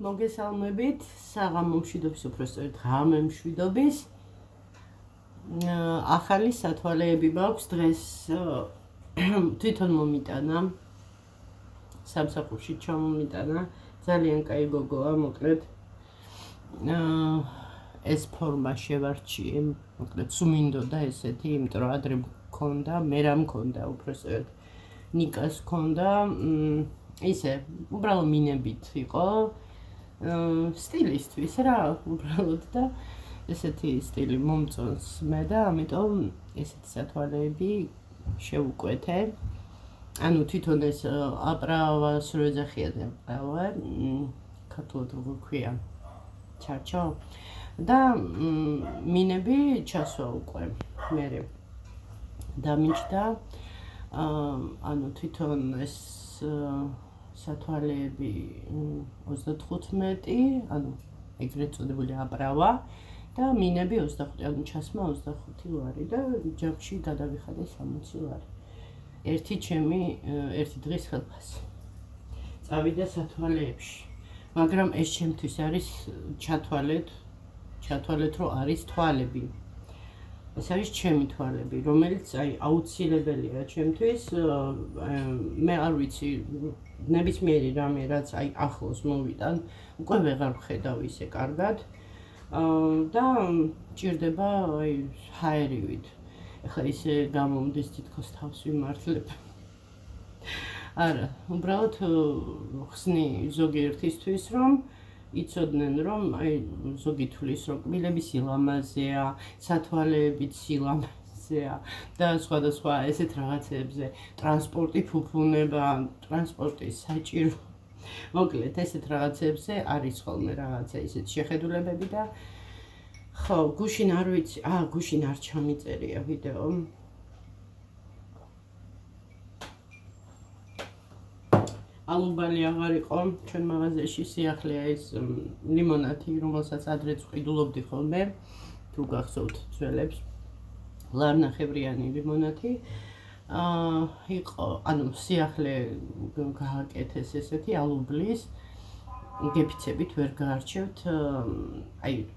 მოგესალმებით, საღამო მშვიდობის, უпростоრად ღამე მშვიდობის. ახალი სათვალეები მაქვს დღეს თვითონ მომიტანა. სამსახურში ჩამომიტანა. ძალიან კაი გოგოა, მოკლედ. ეს ფორმა შევარჩიე, მოკლედ სუმინდოდა ესეთი, იმიტომ რომ ადრე მქონდა, მე რა მქონდა, უпростоრად ნიკას მქონდა, ისე, უბრალოდ მინებით იყო. სტილისტვის რა, უბრალოდ და ესეთი სტილი მომწონს მე და ამიტომ ესეთი სათვალეები შევუკვეთე. ანუ თვითონ ეს აბრავა სრულ ეძახიან აბრავა, ქართულად როგორ ქვია, ჩარჩო და მინები ჩასვა უკვე მერე დამიჯდა. ანუ თვითონ ეს სათვალეები 35, ანუ ეგრეთ წოდებული აბრავა და მინები 25, ანუ ჩასმა 25 ლარი და ჯამში გადავიხადე 60 ლარი. ერთი დღის ხელფასი. წავიდა სათვალეებში. მაგრამ ეს ჩემთვის არის ჩათვალეთ, რომ არის თვალები. ეს არის ჩემი თვალები, რომელიც აუცილებელია ჩემთვის. მე არ ვიცი, ნებისმიერი რამე, რაც ახლოს მოვიდან, უკვე ვეღარ ვხედავ ისე კარგად. და ჭირდება ჰაერივით. ეხლა ისე გამომდის თითქოს თავს ვიმართლებ. არა, უბრალოდ ხსნი ზოგიერთისთვის, რომ იცოდნენ, რომ ზოგი თვლის, რომ კბილები სილამაზეა, სათვალეებიც სილამაზეა და სხვადასხვა ესეთ რაღაცებზე, ტრანსპორტი ფუფუნება, ტრანსპორტის საჭირო. მოკლედ, ესეთ რაღაცებზე არის ხოლმე რაღაცა ისეთ შეხედულებები და ხო, გუშინ არ ვიცი, გუშინ არ ჩამიწერია ვიდეო. ალუბალი აღარ იყო ჩვენ მაღაზიაში, სიახლეა ეს ლიმონათი, რომელსაც ადრეც ვყიდულობდი ხოლმე, თუ გახსოვთ ძველებს. ლარნახევრიანი ლიმონათი. იყო, ანუ სიახლე გააკეთეს ესეთი ალუბლის, გეფიცებით ვერ გაარჩევთ,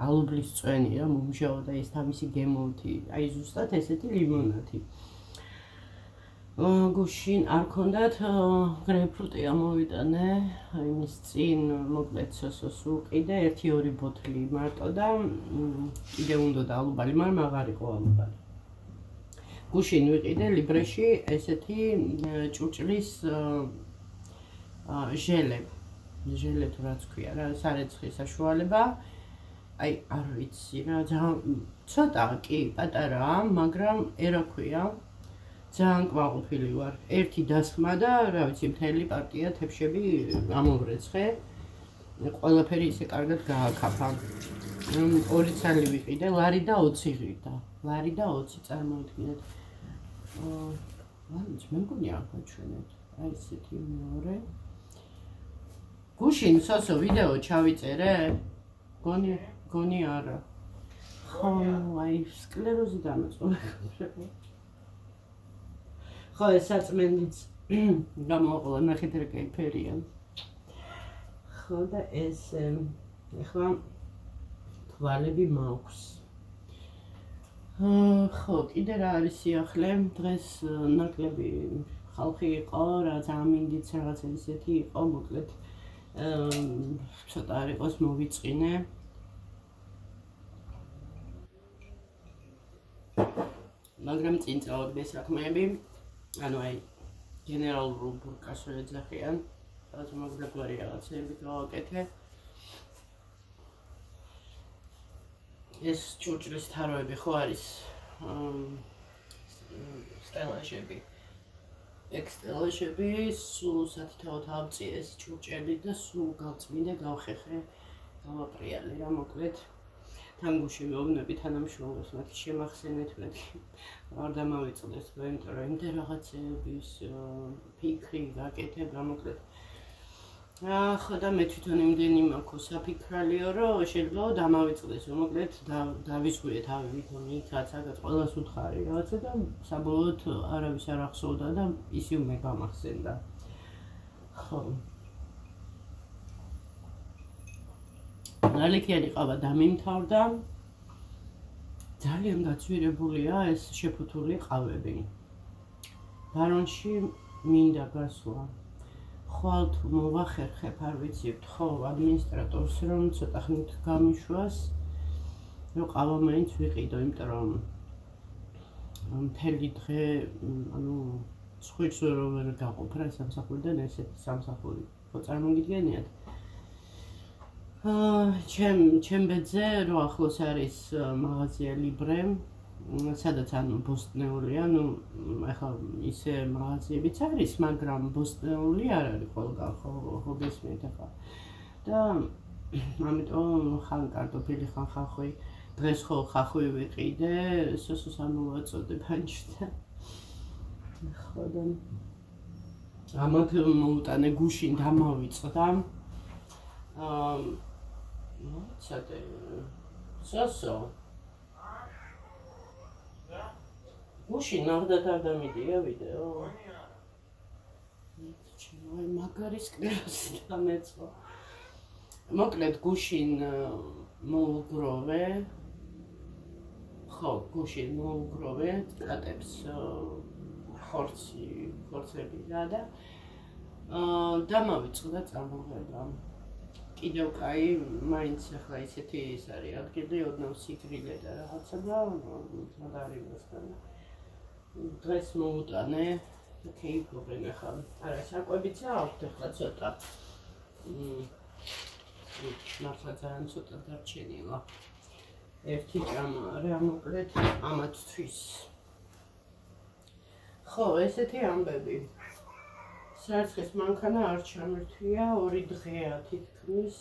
ალუბლის წვენი რა მომჟაო და ეს თავისი გემოვთი, ზუსტად ესეთი ლიმონათი. გუშინ არ ქონდათ გრეიპფრუტი ამოვიტანე, იმის წინ მოკლედ სოსოს უყიდე, 1-2 ბოთლი მარტო და კიდე უნდა ალუბალი, მაგრამ აღარ იყო ალუბალი. გუშინ ვიყიდე ლიბრეში ესეთი ჭურჭლის ჟელე თუ რაც ქვია რა, სარეცხი საშუალება. არ ვიცი რა, ცოტა კი პატარაა, მაგრამ ერა ქვია. ძალიან კმაყოფილი ვარ. ერთი დასხმა და რა ვიცი, მთელი პარტია თეფშები ამოვრეცხე. ყველაფერი ისე კარგად გააკაფა. 2 ცალი ვიყიდე, ლარი და 20 ღირდა. ლარი და 20 წარმოიდგინეთ. ვიცი, მე მგონი არ გაჩვენეთ. ესეთი მეორე. გუშინ სოსო ვიდეო ჩავიწერე? გონი არა. ხო, სკლეროზი დამეწყო. ხო, ეს საწმენდიც გამოაყოლა, ნახეთ რა კაი ფერია. ხო და ეს ეხლა თვალები მაქვს. ხო, კიდე რა არის სიახლე, დღეს ნაკლები ხალხი იყო, რა ამინდიც რაღაცა ისეთი იყო, მოკლედ ცოტა არ იყოს მოვიწყინე. მაგრამ წინ წავაგდე საქმეები, ანუ გენერალურ ბურკას რო ეძახიან, რაღაც მაგდაგვარი რაღაცები გავაკეთე. ეს ჭურჭლის თაროები ხო არის სტელაჟები. ექსტელაჟები, სულ სათითაოდ ავწიე ეს ჭურჭელი და სულ გავწმინდა, გავხეხე, გავაპრიალე რა, მოკლედ. თან გუშინ მეუბნები თანამშრომლებს, მათი შემახსენეთ, არ დამავიწყდეს, იმიტომ რომ იმდენ რაღაცეების ფიქრი გაკეთებ, რა მოკლედ. ხო და მე თვითონ იმდენი მაქვს საფიქრალიო, რომ შეიძლება დამავიწყდეს, რომ მოკლედ დავისვიე თავი ვითომ იქაც, აგაც ყველას უთხარი რაღაცა და საბოლოოდ არავის არ ახსოვდა და ისევ მე გამახსენდა. ხო. ნალექიანი ყავა დამიმთავრდა. ძალიან გაძვირებულია ეს შეფუთული ყავები. ბარონში მინდა გასვლა. ხვალ თუ მოვახერხებ, არ ვიცით, ხო, ადმინისტრატორს რომ ცოტა ხნით გამიშვას, რომ ყავა მაინც ვიყიდო, იმიტომ რომ მთელი დღე, ანუ სხვის ვერ გაყოფ რა სამსახურიდან ესეთი სამსახური. ხო წარმოგიდგენიათ? ჩემ ბედზე რო ახლოს არის მაღაზია Libre, სადაც ანუ ბოსტნეულია, ну, ახლა ისე მაღაზიებიც არის, მაგრამ ბოსტნეული არ არის ყველგან, ხო გესმით ახლა. და ამიტომ ხან კარტოფილი, ხან ხახვი, დღეს ხო ხახვი ვიყიდე, სოსოს არ მოვაწოდე ფანჩდა. ხო და ამათ მოუტანე გუშინ დამავიწყდა. ცოტა სოსო გუშინ ნახდათ არ დამიდია ვიდეო. აი მაგარი სკლეროზი დამეწყო. მოკლედ გუშინ მოუგროვე. ხო, გუშინ მოუგროვე კატებს ხორცები და დამავიწყდა წამოღება. კიდევ კაი, მაინც ახლა ისეთი ის არის ადგილი, ოდნავ სიგრილე და რაღაცა და მაგარიმასთან. დღეს მოუტანე, კეიფობენ ახლა. არა, საკვებიც აქვთ ახლა ცოტა. მართლა ძალიან ცოტა დარჩენილა. ერთი ჭამა არა, მოკლედ ამათთვის. ხო, ესეთი ამბები. სარცხის მანქანა არ ჩამირთვია, 2 დღეა თითქმის.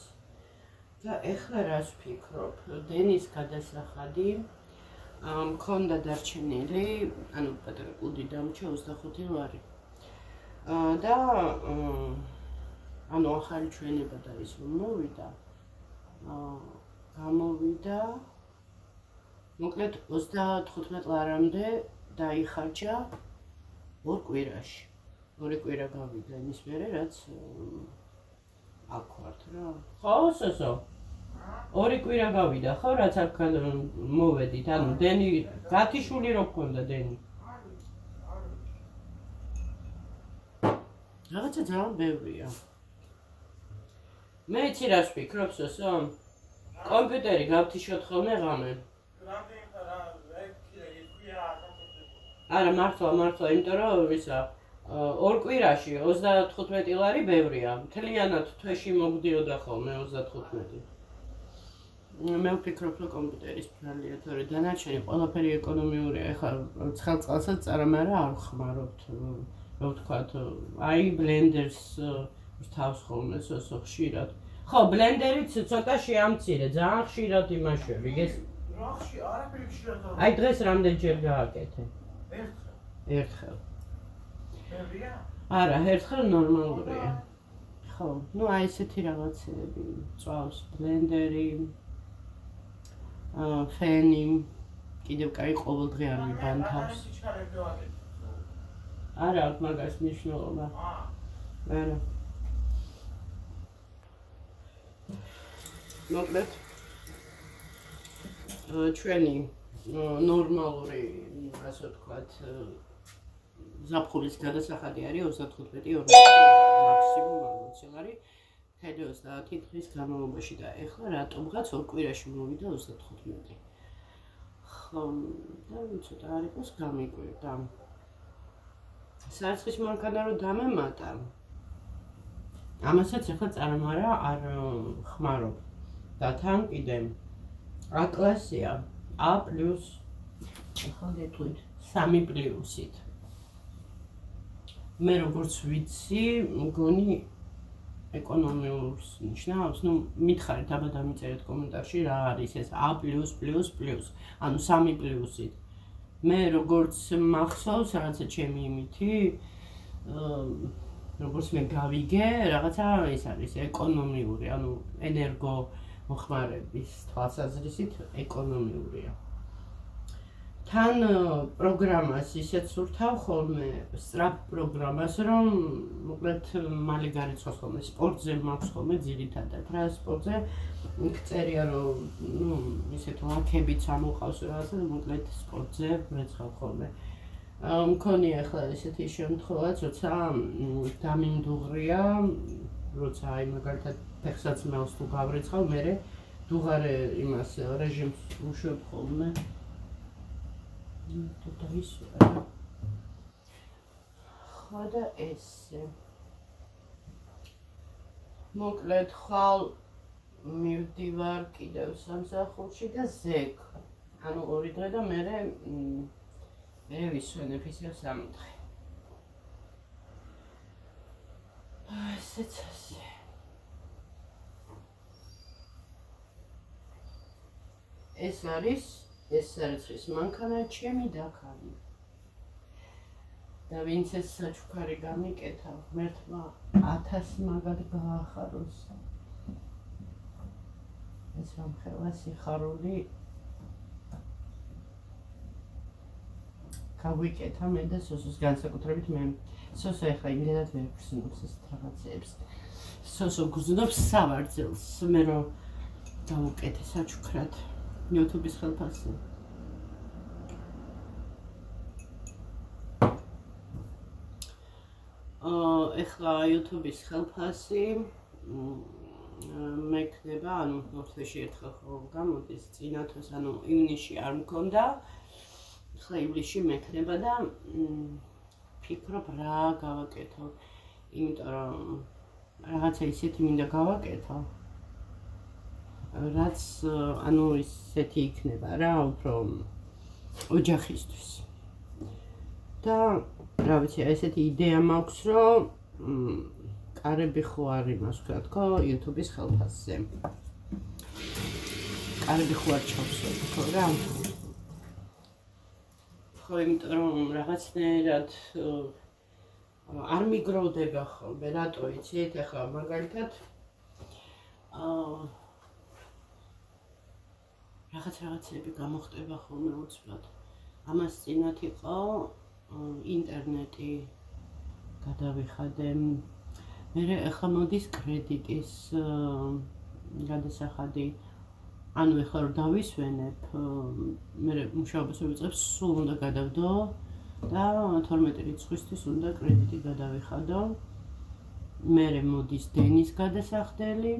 და ეხლა რას ვფიქრობ? დენის გადასახადი მქონდა დარჩენილი, ანუ პატარა კუდი დამჭა 25 ლარი. და ანუ ახალი ჩვენება და ის მოვიდა. გამოვიდა. მოკლედ 35 ლარამდე დაიხარჯა 2 კვირაში. 2 კვირა გავიდა იმის მერე, რაც აქ ვართ რა. ხო, სოსო. 2 კვირა გავიდა, ხო, რაც აქ მოვედით. ანუ დენი გათიშული რო გქონდა დენი. რაღაცა ძალიან ბევრია. მე იცი რას ვფიქრობ, სოსო? კომპიუტერი გავთიშოთ ხოლმე ღამე. არა, მართლა, იმიტომ რომ ისა 2 კვირაში 35 ლარი ბევრია. მთლიანად თვეში მოგდიოდა ხოლმე 35. მე ვფიქრობ, რომ კომპიუტერის ფრალია, თორე დანარჩენი ყველაფერი ეკონომიურია. ეხლა ცხელწყალსაც წარამარა არ ხმარობთ. რა ვთქვათ, აი ბლენდერს თავს ხოლმე სოსო ხშირად. ხო, ბლენდერიც ცოტა შეამცირე, ძალიან ხშირად იმაშვები, გეს? რა ხშირად? არაფერი ხშირად. აი დღეს რამდენჯერ გააკეთე? ერთხელ. არა, ერთხელ ნორმალურია. ხო, ну აი ესეთი რაღაცები, წავს ბლენდერი, ფენი, კიდევ კაი ყოველდღე არ მიბანთავს. არა, აქ მაგას მნიშვნელობა. არა. მოკლედ ჩვენი ნორმალური, ასე ვთქვათ, ზაფხულის გადასახადი არის 35-40 მაქსიმუმ 40 ლარი. 30 დღის განმავლობაში და ეხლა რატომღაც 2 კვირაში მოვიდა 35. ხო, და ცოტა არ იყოს გამიკვირდა. სარცხის მანქანა რო დამემატა. ამასაც ეხლა წარამარა არ ხმარობ. და თან კიდე A კლასია, A+, ახლა გეტყვით 3+-ით. მე როგორც ვიცი, მგონი ეკონომიურს ნიშნავს, ну, მითხარით, აბა დამიწერეთ კომენტარში რა არის ეს A+++, ანუ 3+-ით. მე როგორც მახსოვს, რაღაცა ჩემი იმითი, როგორც მე გავიგე, რაღაცა ეს არის ეკონომიური, ანუ ენერგო მოხმარების თვალსაზრისით ეკონომიურია. თან პროგრამას ისეთ სურთავ ხოლმე, სწრაფ პროგრამას, რომ მოკლედ მალე გარიცხავს ხოლმე, სპორტზე მაქვს ხოლმე ძირითადად რა სპორტზე წერია რომ ისეთ ლაქებიც ამოყავს რაღაცა, მოკლედ სპორტზე ვრეცხავ ხოლმე. მქონია ახლა ესეთი შემთხვევაც, როცა დამინდუღრია, როცა აი მაგალითად ფეხსაცმელს თუ გავრეცხავ, მერე დუღარე იმას რეჟიმს უშვებ ხოლმე. და ისე ხო და ესე მოკლედ ხვალ მივდივარ კიდევ სამსახურში და ზეგ ანუ 2 დღე და მერე ვისვენებ ისევ 3 დღე ესეც ასე ეს არის სარიცხვის მანქანა ჩემი დაქალი და ვინც ეს საჩუქარი გამიკეთა ღმერთმა 1000 მაგად გაახაროს ეს ამხელა სიხარული გავიკეთა მე და სოსოს განსაკუთრებით მე სოსო ეხლა იმდენად ვერ გრძნობს ეს რაღაცებს სოსო გრძნობს სავარძელს მე რომ დავუკეთე საჩუქრად YouTube-ის ხელფასი. ეხლა YouTube-ის ხელფასი მექნება, ანუ მოთლეში ერთხელ ხო გამოდის წინათოს, ანუ ივნისში არ მქონდა. ეხლა ივლისში მექნება და ფიქრობ რა გავაკეთო. იმიტომ რომ რაღაცა ისეთი მინდა გავაკეთო. რაც ანუ ისეთი იქნება რა უფრო ოჯახისთვის და რა ვიცი ესეთი იდეა მაქვს რომ კარები ხო არ იმას ვქნა თქო YouTube-ის ხელფასზე კარები ხო არ ჩავსვენ ხო რა ხო იმიტომ რომ რაღაცნაირად არ მიგროვდება ხოლმე რატო იცით ახლა მაგალითად რაღაცები გამოხდება ხოლმე უცბად. ამას წინათ იყო ინტერნეტი გადავიხადე. მერე ახლა მოდის კრედიტის გადასახადი. ანუ ახლა რომ დავისვენებ, მერე მუშაობას ვიწყებ, სულ უნდა გადავდო და 12 რიცხვისთვის უნდა კრედიტი გადავიხადო. მერე მოდის დენის გადასახდელი.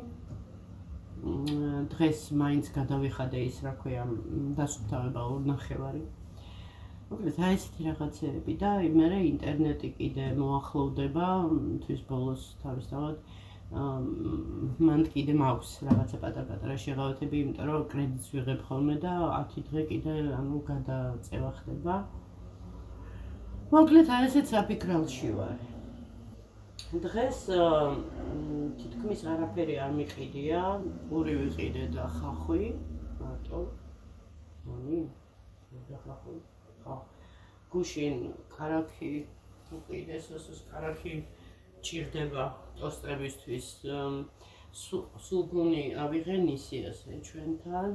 დღეს მაინც გადავიხადე ის რა ქვია დასუფთავება 2.5. მოკლედ აი ესეთი რაღაცები და მერე ინტერნეტი კიდე მოახლოვდება თვის ბოლოს თავისთავად მან კიდე მაქვს რაღაცა პატარ-პატარა შეღავათები, იმიტომ რომ კრედიტს ვიღებ ხოლმე და 10 დღე კიდე ანუ გადაწევა ხდება. მოკლედ აი ესეც აფიქრალში ვარ. დღეს თითქმის არაფერი არ მიყიდია, პური ვიყიდე და ხახვი, მარტო. მoni, და ხახვი. ხო. გუშინ კარაქი უყიდე, სოსოს კარაქი ჭირდება ტოსტებისთვის. სულგუნი ავიღე ნისიასე ჩვენთან,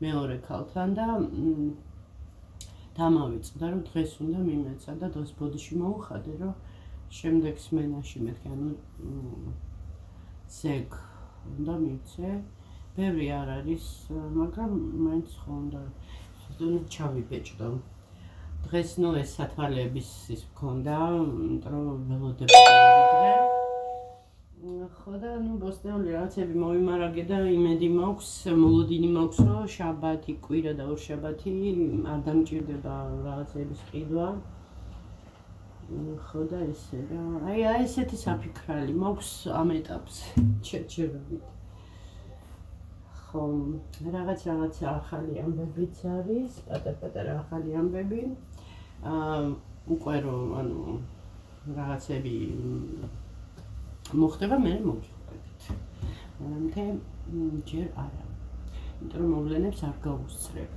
მეორე ქალთან და დამავიწყდა რომ დღეს უნდა მიმეცა და დღეს ბოდიში მოუხადე რომ შემდეგ სმენაში მეთქე, ანუ ზეგ უნდა მივცე, ბევრი არ არის, მაგრამ მაინც ხო უნდა ჩავიბეჭდო. დღეს ნუ ეს სათვალეების ის მქონდა, იმიტომ რომ ველოდებოდი დღე. ხო და ნუ ბოსტნეული რაღაცები მოვიმარაგე და იმედი მაქვს, მოლოდინი მაქვს, რომ შაბათი, კვირა და ორშაბათი არ დამჭირდება რაღაცების ყიდვა. ხო და ესე რა. აი ესეთი საფიქრალი მაქვს ამ ეტაპს ჩერჩერობით. ხო, რაღაცა ახალი ამბებიც არის, პატარ-პატარა ახალი ამბები. უკვე რომ ანუ რაღაცები მოხდება, მე მოგიყვებით. მანამდე ჯერ არა. იმიტომ რომ მოვლენებს არ გავუსწრებ.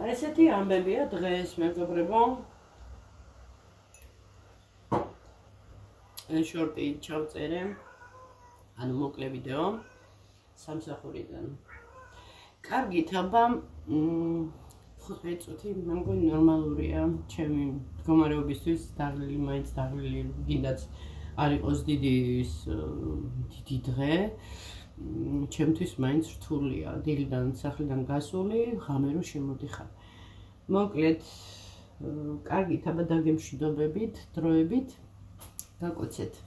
აი ესეთი ამბებია დღეს, მეგობრებო. შორტი ჩავწერე, ანუ მოკლე ვიდეო სამსახურიდან. კარგით, აბა 5 წუთი მე მგონი ნორმალურია ჩემი მდგომარეობისთვის დაღლილი მაინც დაღლილი გინდაც არ იყოს დიდი დღე ჩემთვის მაინც რთულია დილიდან სახლიდან გასული ღამე რო შემოდიხარ მოკლედ კარგით აბა დაგემშვიდობებით დროებით გაკოცეთ